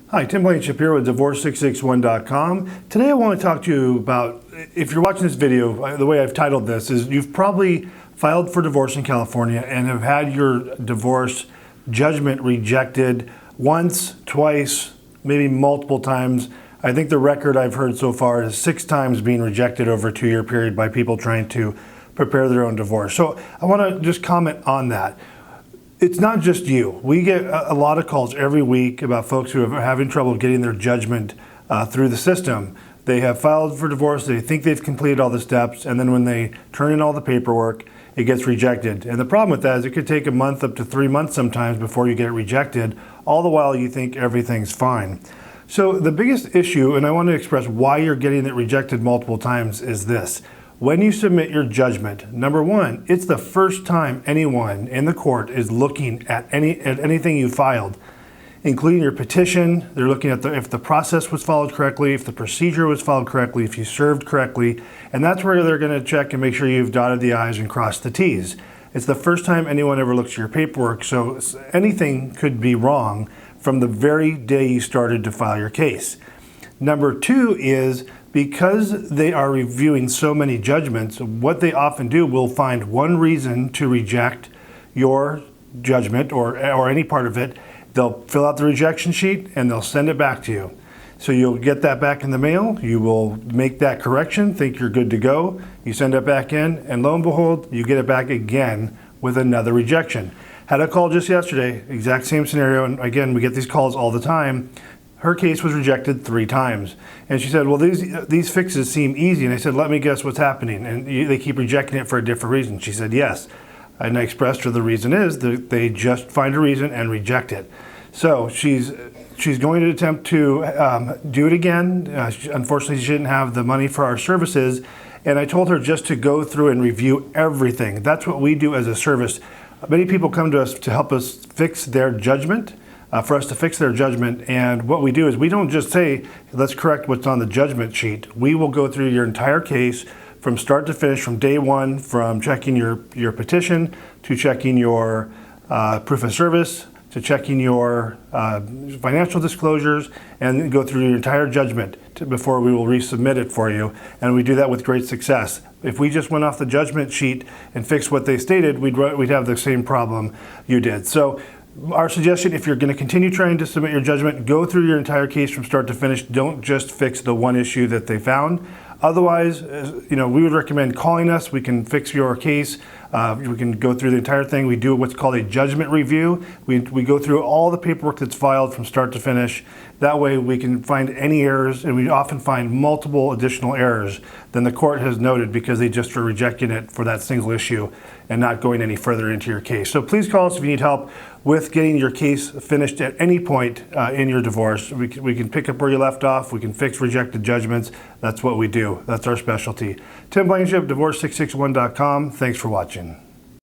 Hi, Tim Blankenship here with Divorce661.com. Today I want to talk to you about, if you're watching this video, the way I've titled this is you've probably filed for divorce in California and have had your divorce judgment rejected once, twice, maybe multiple times. I think the record I've heard so far is 6 times being rejected over a 2-year period by people trying to prepare their own divorce. So I want to just comment on that. It's not just you. We get a lot of calls every week about folks who are having trouble getting their judgment through the system. They have filed for divorce, they think they've completed all the steps, and then when they turn in all the paperwork, it gets rejected. And the problem with that is it could take a month up to 3 months sometimes before you get it rejected, all the while you think everything's fine. So the biggest issue, and I want to express why you're getting it rejected multiple times, is this. When you submit your judgment, number one, it's the first time anyone in the court is looking at anything you filed, including your petition. They're looking at if the process was followed correctly, if the procedure was followed correctly, if you served correctly, and that's where they're going to check and make sure you've dotted the I's and crossed the T's. It's the first time anyone ever looks at your paperwork, so anything could be wrong from the very day you started to file your case. Number two is, because they are reviewing so many judgments, what they often do will find one reason to reject your judgment or any part of it. They'll fill out the rejection sheet and they'll send it back to you. So you'll get that back in the mail, you will make that correction, think you're good to go, you send it back in, and lo and behold, you get it back again with another rejection. Had a call just yesterday, exact same scenario, and again, we get these calls all the time. Her case was rejected 3 times. And she said, well, these fixes seem easy. And I said, let me guess what's happening. And they keep rejecting it for a different reason. She said, yes. And I expressed her the reason is that they just find a reason and reject it. So she's going to attempt to do it again. Unfortunately, she didn't have the money for our services. And I told her just to go through and review everything. That's what we do as a service. Many people come to us to help us fix their judgment. For us to fix their judgment, and what we do is we don't just say, let's correct what's on the judgment sheet. We will go through your entire case from start to finish, from day one, from checking your petition, to checking your proof of service, to checking your financial disclosures, and go through your entire judgment before we will resubmit it for you. And we do that with great success. If we just went off the judgment sheet and fixed what they stated, we'd have the same problem you did. So our suggestion, if you're going to continue trying to submit your judgment, go through your entire case from start to finish. Don't just fix the one issue that they found. Otherwise, we would recommend calling us. We can fix your case. We can go through the entire thing. We do what's called a judgment review. We go through all the paperwork that's filed from start to finish. That way we can find any errors, and we often find multiple additional errors than the court has noted because they just are rejecting it for that single issue and not going any further into your case. So please call us if you need help with getting your case finished at any point in your divorce. We can pick up where you left off. We can fix rejected judgments. That's what we do. That's our specialty. Tim Blankenship, Divorce661.com. Thanks for watching.